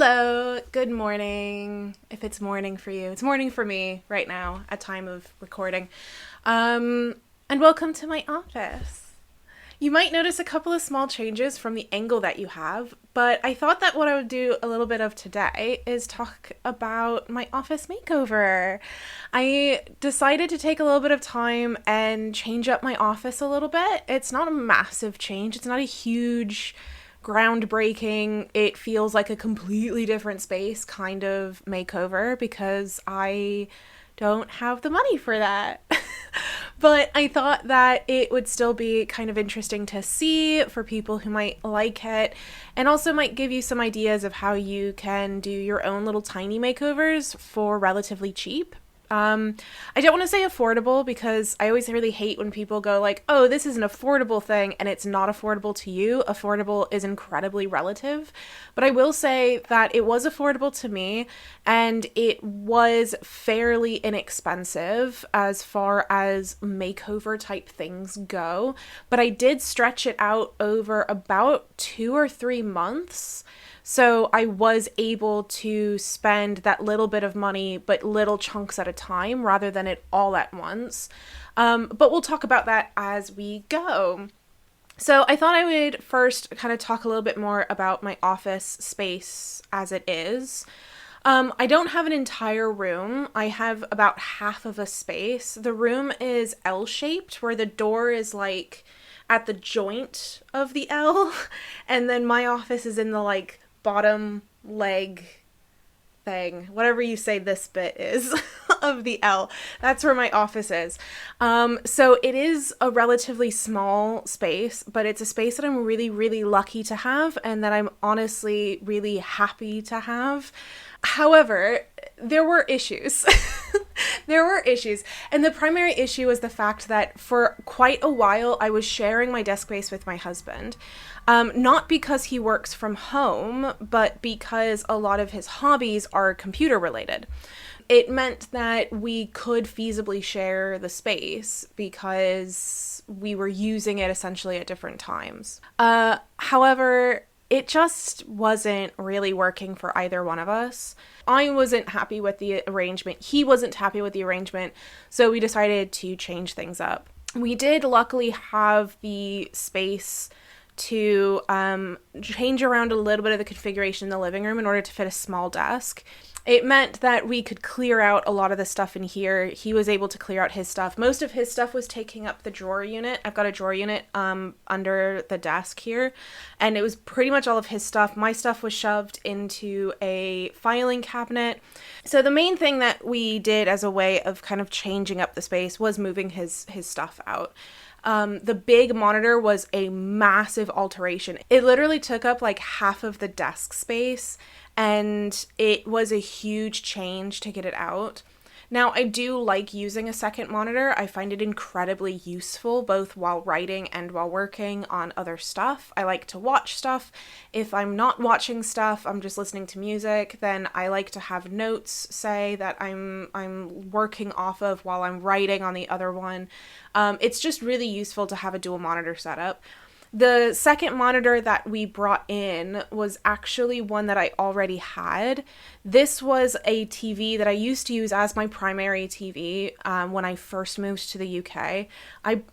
Hello, good morning. If it's morning for you, it's morning for me right now at time of recording. And welcome to my office. You might notice a couple of small changes from the angle that you have, but I thought that what I would do a little bit of today is talk about my office makeover. I decided to take a little bit of time and change up my office a little bit. It's not a massive change, it's not a huge groundbreaking, it feels like a completely different space kind of makeover because I don't have the money for that. But I thought that it would still be kind of interesting to see for people who might like it, and also might give you some ideas of how you can do your own little tiny makeovers for relatively cheap. I don't want to say affordable because I always really hate when people go like, oh, this is an affordable thing and it's not affordable to you. Affordable is incredibly relative. But I will say that it was affordable to me and it was fairly inexpensive as far as makeover type things go. But I did stretch it out over about 2 or 3 months. So I was able to spend that little bit of money, but little chunks at a time rather than it all at once. But we'll talk about that as we go. So I thought I would first kind of talk a little bit more about my office space as it is. I don't have an entire room. I have about half of a space. The room is L-shaped where the door is like at the joint of the L, and then my office is in the like bottom leg thing, whatever you say this bit is of the L. That's where my office is. So it is a relatively small space, but it's a space that I'm really, really lucky to have and that I'm honestly really happy to have. However, there were issues. There were issues. And the primary issue was the fact that for quite a while I was sharing my desk space with my husband. Not because he works from home, but because a lot of his hobbies are computer related. It meant that we could feasibly share the space because we were using it essentially at different times. However, it just wasn't really working for either one of us. I wasn't happy with the arrangement. He wasn't happy with the arrangement. So we decided to change things up. We did luckily have the space to change around a little bit of the configuration in the living room in order to fit a small desk. It meant that we could clear out a lot of the stuff in here. He was able to clear out his stuff. Most of his stuff was taking up the drawer unit. I've got a drawer unit under the desk here, and it was pretty much all of his stuff. My stuff was shoved into a filing cabinet. So the main thing that we did as a way of kind of changing up the space was moving his stuff out. The big monitor was a massive alteration. It literally took up like half of the desk space, and it was a huge change to get it out. Now, I do like using a second monitor. I find it incredibly useful both while writing and while working on other stuff. I like to watch stuff. If I'm not watching stuff, I'm just listening to music, then I like to have notes, say, that I'm working off of while I'm writing on the other one. It's just really useful to have a dual monitor setup. The second monitor that we brought in was actually one that I already had. This was a TV that I used to use as my primary TV when I first moved to the UK.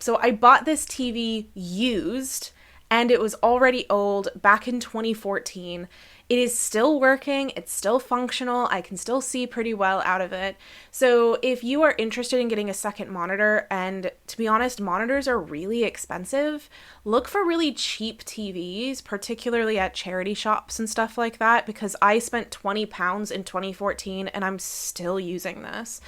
So I bought this TV used, and it was already old back in 2014. It is still working, it's still functional, I can still see pretty well out of it. So if you are interested in getting a second monitor, and to be honest, monitors are really expensive, look for really cheap TVs, particularly at charity shops and stuff like that, because I spent £20 in 2014 and I'm still using this.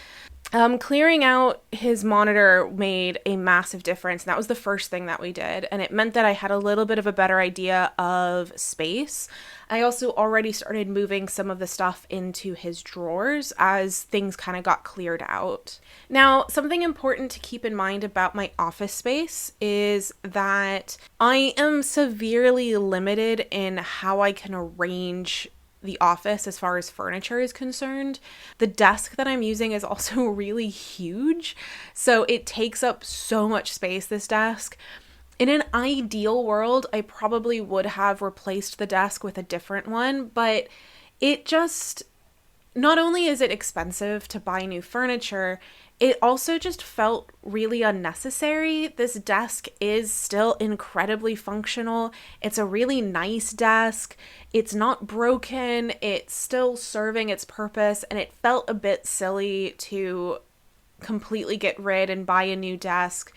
Clearing out his monitor made a massive difference, and that was the first thing that we did, and it meant that I had a little bit of a better idea of space. I also already started moving some of the stuff into his drawers as things kind of got cleared out. Now, something important to keep in mind about my office space is that I am severely limited in how I can arrange the office as far as furniture is concerned. The desk that I'm using is also really huge, so it takes up so much space, this desk. In an ideal world, I probably would have replaced the desk with a different one, but it just, not only is it expensive to buy new furniture, it also just felt really unnecessary. This desk is still incredibly functional. It's a really nice desk. It's not broken. It's still serving its purpose. And it felt a bit silly to completely get rid and buy a new desk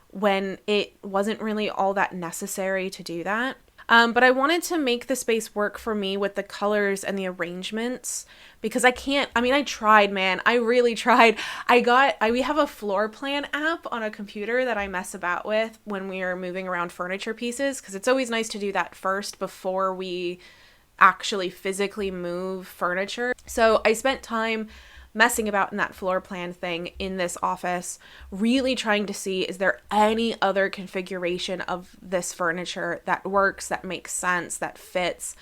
when it wasn't really all that necessary to do that. But I wanted to make the space work for me with the colors and the arrangements because I tried, man. I really tried. We have a floor plan app on a computer that I mess about with when we are moving around furniture pieces, because it's always nice to do that first before we actually physically move furniture. So I spent time messing about in that floor plan thing in this office, really trying to see, is there any other configuration of this furniture that works, that makes sense, that fits?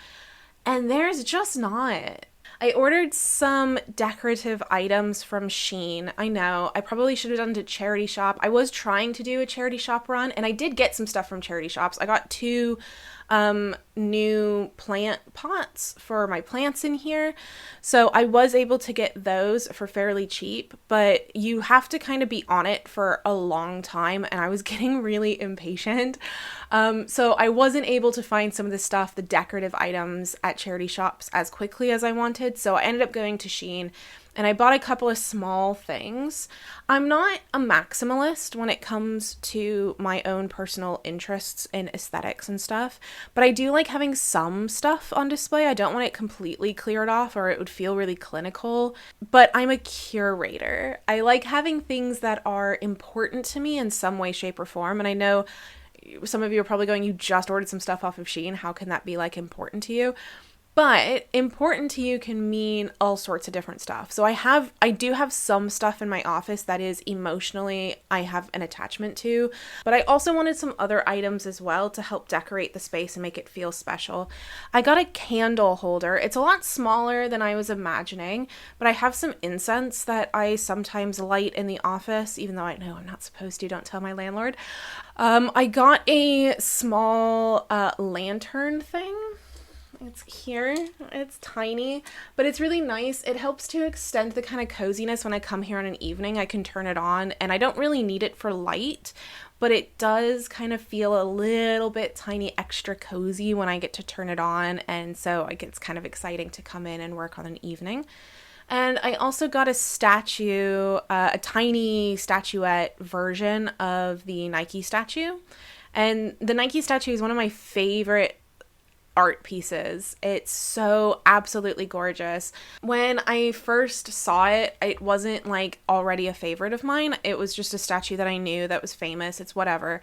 And there's just not. I ordered some decorative items from Shein. I know, I probably should have done a charity shop. I was trying to do a charity shop run, and I did get some stuff from charity shops. I got 2 new plant pots for my plants in here. So I was able to get those for fairly cheap, but you have to kind of be on it for a long time, and I was getting really impatient. So I wasn't able to find some of the stuff, the decorative items at charity shops as quickly as I wanted. So I ended up going to Shein and I bought a couple of small things. I'm not a maximalist when it comes to my own personal interests in aesthetics and stuff, but I do like having some stuff on display. I don't want it completely cleared off or it would feel really clinical, but I'm a curator. I like having things that are important to me in some way, shape, or form. And I know some of you are probably going, you just ordered some stuff off of Shein. How can that be like important to you? But important to you can mean all sorts of different stuff. So I do have some stuff in my office that is emotionally, I have an attachment to, but I also wanted some other items as well to help decorate the space and make it feel special. I got a candle holder. It's a lot smaller than I was imagining, but I have some incense that I sometimes light in the office, even though I know I'm not supposed to, don't tell my landlord. I got a small lantern thing. It's here. It's tiny, but it's really nice. It helps to extend the kind of coziness when I come here on an evening. I can turn it on, and I don't really need it for light, but it does kind of feel a little bit tiny extra cozy when I get to turn it on, and so it's kind of exciting to come in and work on an evening. And I also got a statue, a tiny statuette version of the Nike statue. And the Nike statue is one of my favorite art pieces. It's so absolutely gorgeous. When I first saw it, it wasn't like already a favorite of mine. It was just a statue that I knew that was famous. It's whatever.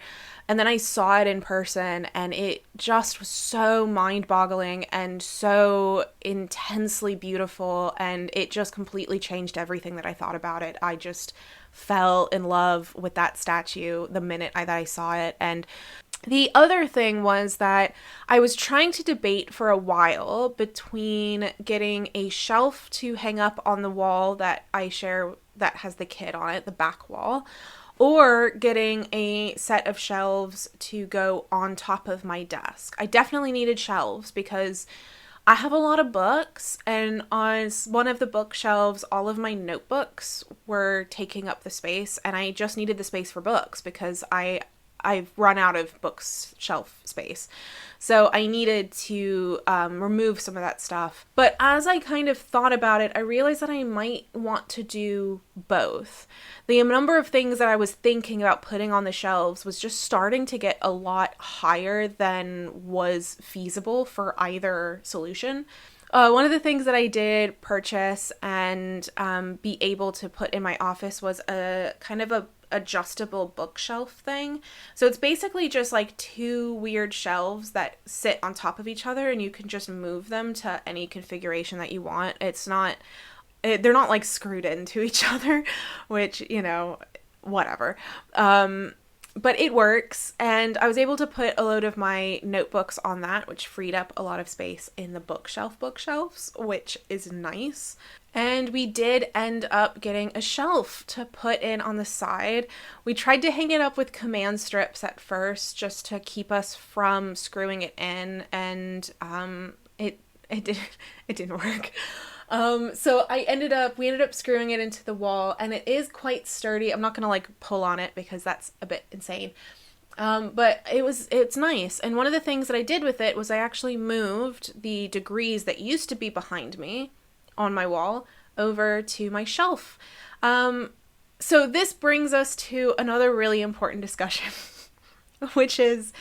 And then I saw it in person and it just was so mind-boggling and so intensely beautiful, and it just completely changed everything that I thought about it. I just fell in love with that statue the minute that I saw it. And the other thing was that I was trying to debate for a while between getting a shelf to hang up on the wall that I share that has the kid on it, the back wall, or getting a set of shelves to go on top of my desk. I definitely needed shelves because I have a lot of books, and on one of the bookshelves, all of my notebooks were taking up the space, and I just needed the space for books because I've run out of bookshelf space. So I needed to remove some of that stuff. But as I kind of thought about it, I realized that I might want to do both. The number of things that I was thinking about putting on the shelves was just starting to get a lot higher than was feasible for either solution. One of the things that I did purchase and be able to put in my office was a kind of a adjustable bookshelf thing. So it's basically just like 2 weird shelves that sit on top of each other, and you can just move them to any configuration that you want. They're not like screwed into each other, which, whatever. But it works, and I was able to put a load of my notebooks on that, which freed up a lot of space in the bookshelves, which is nice. And we did end up getting a shelf to put in on the side. We tried to hang it up with command strips at first just to keep us from screwing it in, and it didn't work. So we ended up screwing it into the wall, and it is quite sturdy. I'm not gonna like pull on it because that's a bit insane. But it's nice. And one of the things that I did with it was I actually moved the degrees that used to be behind me on my wall over to my shelf. So this brings us to another really important discussion, which is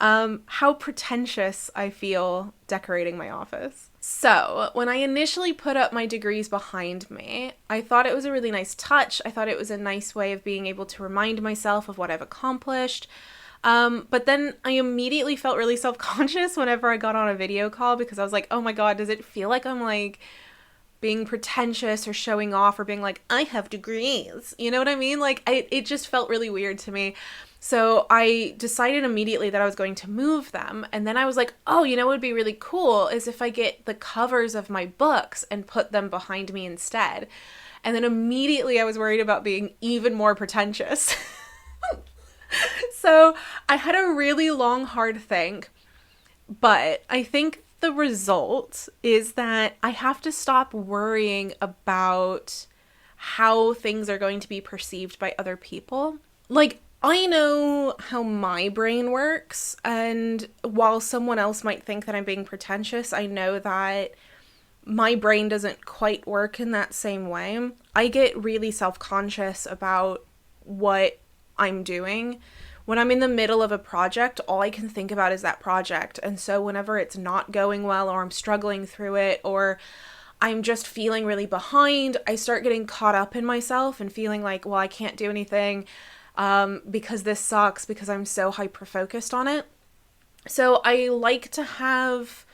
how pretentious I feel decorating my office. So when I initially put up my degrees behind me, I thought it was a really nice touch. I thought it was a nice way of being able to remind myself of what I've accomplished. But then I immediately felt really self-conscious whenever I got on a video call because I was like, oh my God, does it feel like I'm like being pretentious or showing off or being like, I have degrees? You know what I mean? Like it just felt really weird to me. So I decided immediately that I was going to move them. And then I was like, oh, you know what would be really cool is if I get the covers of my books and put them behind me instead. And then immediately I was worried about being even more pretentious. So I had a really long, hard think. But I think the result is that I have to stop worrying about how things are going to be perceived by other people. Like, I know how my brain works, and while someone else might think that I'm being pretentious, I know that my brain doesn't quite work in that same way. I get really self-conscious about what I'm doing. When I'm in the middle of a project, all I can think about is that project. And so whenever it's not going well or I'm struggling through it or I'm just feeling really behind, I start getting caught up in myself and feeling like, well, I can't do anything. Because this sucks because I'm so hyper-focused on it. So I like to have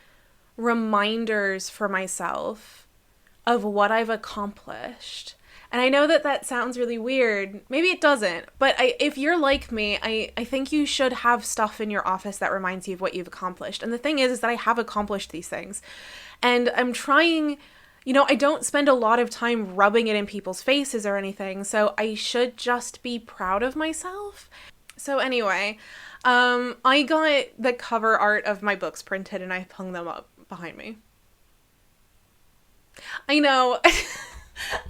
reminders for myself of what I've accomplished. And I know that that sounds really weird. Maybe it doesn't. But if you're like me, I think you should have stuff in your office that reminds you of what you've accomplished. And the thing is that I have accomplished these things. And I'm trying... You know, I don't spend a lot of time rubbing it in people's faces or anything, so I should just be proud of myself. So anyway, I got the cover art of my books printed and I hung them up behind me. I know.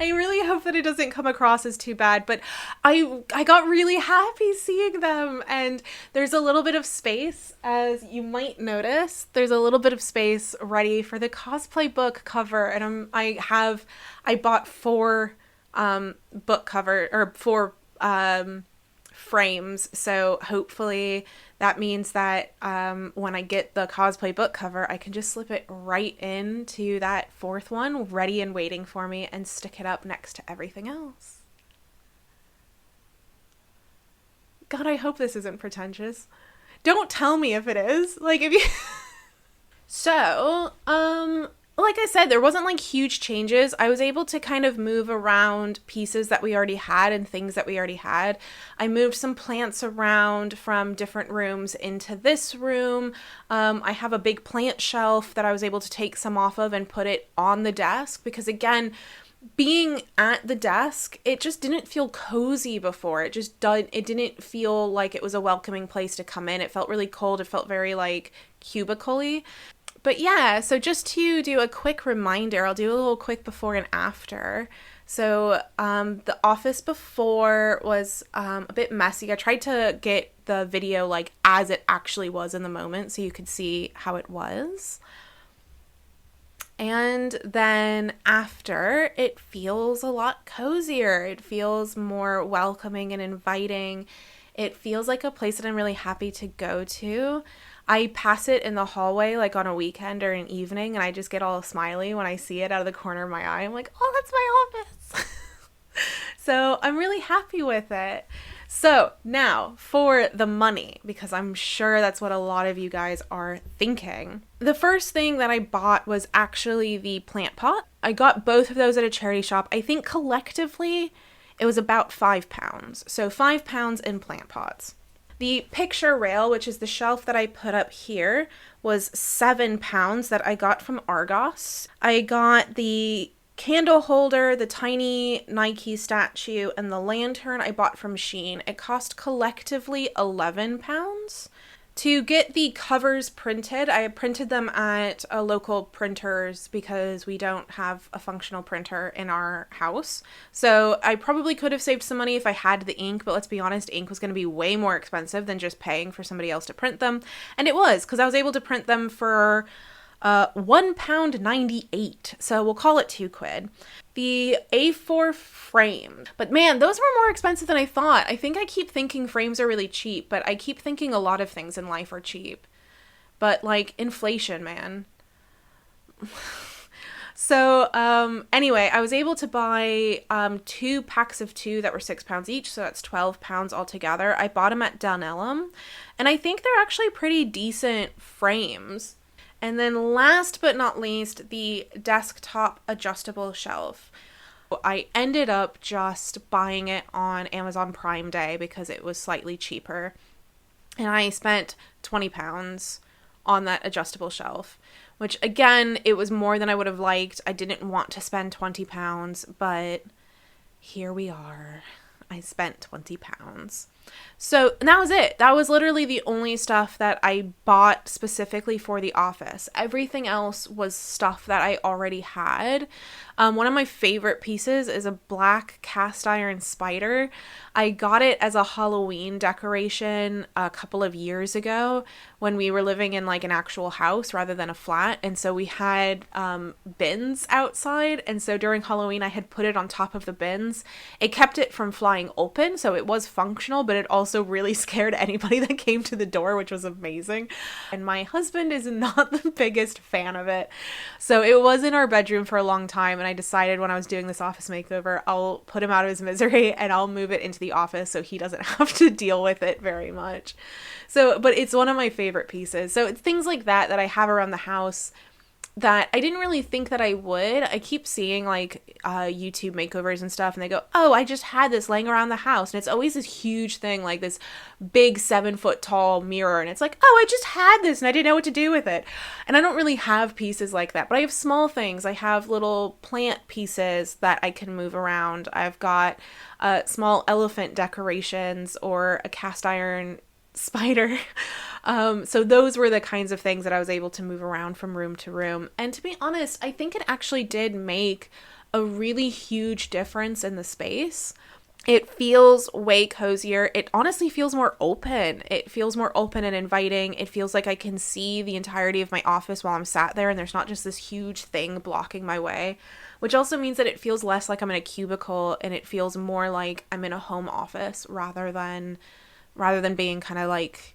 I really hope that it doesn't come across as too bad, but I got really happy seeing them, and there's a little bit of space, as you might notice, there's a little bit of space ready for the cosplay book cover, and I bought four book cover, or four frames, so hopefully that means that when I get the cosplay book cover, I can just slip it right into that fourth one, ready and waiting for me, and stick it up next to everything else. God, I hope this isn't pretentious. Don't tell me if it is. Like, if you... So, like I said, there wasn't like huge changes. I was able to kind of move around pieces that we already had and things that we already had. I moved some plants around from different rooms into this room. I have a big plant shelf that I was able to take some off of and put it on the desk because, again, being at the desk, it just didn't feel cozy before. It didn't feel like it was a welcoming place to come in. It felt really cold. It felt very like cubicle-y. But yeah, so just to do a quick reminder, I'll do a little quick before and after. So the office before was a bit messy. I tried to get the video like as it actually was in the moment so you could see how it was. And then after, it feels a lot cozier. It feels more welcoming and inviting. It feels like a place that I'm really happy to go to. I pass it in the hallway like on a weekend or an evening, and I just get all smiley when I see it out of the corner of my eye. I'm like, oh, that's my office. So I'm really happy with it. So now for the money, because I'm sure that's what a lot of you guys are thinking. The first thing that I bought was actually the plant pot. I got both of those at a charity shop. I think collectively it was about £5. So £5 in plant pots. The picture rail, which is the shelf that I put up here, was £7 that I got from Argos. I got the candle holder, the tiny Nike statue, and the lantern I bought from Shein. It cost collectively £11. To get the covers printed, I printed them at a local printer's because we don't have a functional printer in our house. So I probably could have saved some money if I had the ink, but let's be honest, ink was going to be way more expensive than just paying for somebody else to print them. And it was, because I was able to print them for £1.98, so we'll call it £2. The A4 frame. But man, those were more expensive than I thought. I think I keep thinking frames are really cheap, but I keep thinking a lot of things in life are cheap. But like inflation, man. So anyway, I was able to buy 2 packs of 2 that were £6 each, so that's £12 altogether. I bought them at Dunelm, and I think they're actually pretty decent frames. And then last but not least, the desktop adjustable shelf. I ended up just buying it on Amazon Prime Day because it was slightly cheaper. And I spent £20 on that adjustable shelf, which again, it was more than I would have liked. I didn't want to spend £20, but here we are. I spent £20. So and that was it. That was literally the only stuff that I bought specifically for the office. Everything else was stuff that I already had. One of my favorite pieces is a black cast iron spider. I got it as a Halloween decoration a couple of years ago when we were living in like an actual house rather than a flat. And so we had bins outside. And so during Halloween, I had put it on top of the bins. It kept it from flying open, so it was functional, but it also really scared anybody that came to the door, which was amazing. And my husband is not the biggest fan of it. So it was in our bedroom for a long time, and I decided when I was doing this office makeover, I'll put him out of his misery and I'll move it into the office so he doesn't have to deal with it very much. So, but it's one of my favorite pieces. So it's things like that that I have around the house that I didn't really think that I would. I keep seeing like YouTube makeovers and stuff, and they go, oh, I just had this laying around the house. And it's always this huge thing, like this big 7-foot tall mirror. And it's like, oh, I just had this and I didn't know what to do with it. And I don't really have pieces like that, but I have small things. I have little plant pieces that I can move around. I've got small elephant decorations or a cast iron spider. So those were the kinds of things that I was able to move around from room to room. And to be honest, I think it actually did make a really huge difference in the space. It feels way cozier. It honestly feels more open. It feels more open and inviting. It feels like I can see the entirety of my office while I'm sat there, and there's not just this huge thing blocking my way, which also means that it feels less like I'm in a cubicle, and it feels more like I'm in a home office rather than being kind of like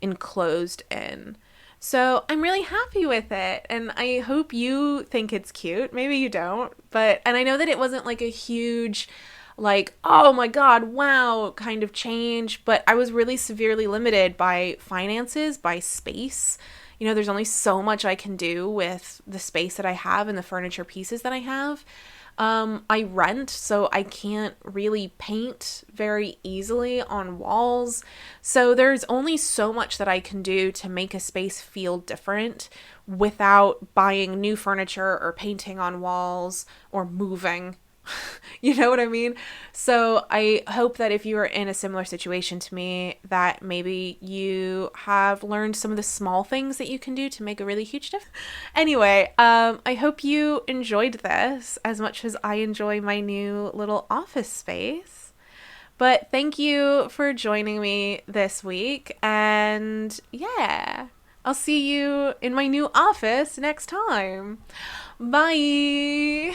enclosed in. So I'm really happy with it, and I hope you think it's cute. Maybe you don't, and I know that it wasn't like a huge, like, oh my god, wow kind of change, but I was really severely limited by finances, by space. You know, there's only so much I can do with the space that I have and the furniture pieces that I have. I rent, so I can't really paint very easily on walls. So there's only so much that I can do to make a space feel different without buying new furniture or painting on walls or moving. You know what I mean? So I hope that if you are in a similar situation to me, that maybe you have learned some of the small things that you can do to make a really huge difference. Anyway, I hope you enjoyed this as much as I enjoy my new little office space. But thank you for joining me this week. And yeah, I'll see you in my new office next time. Bye.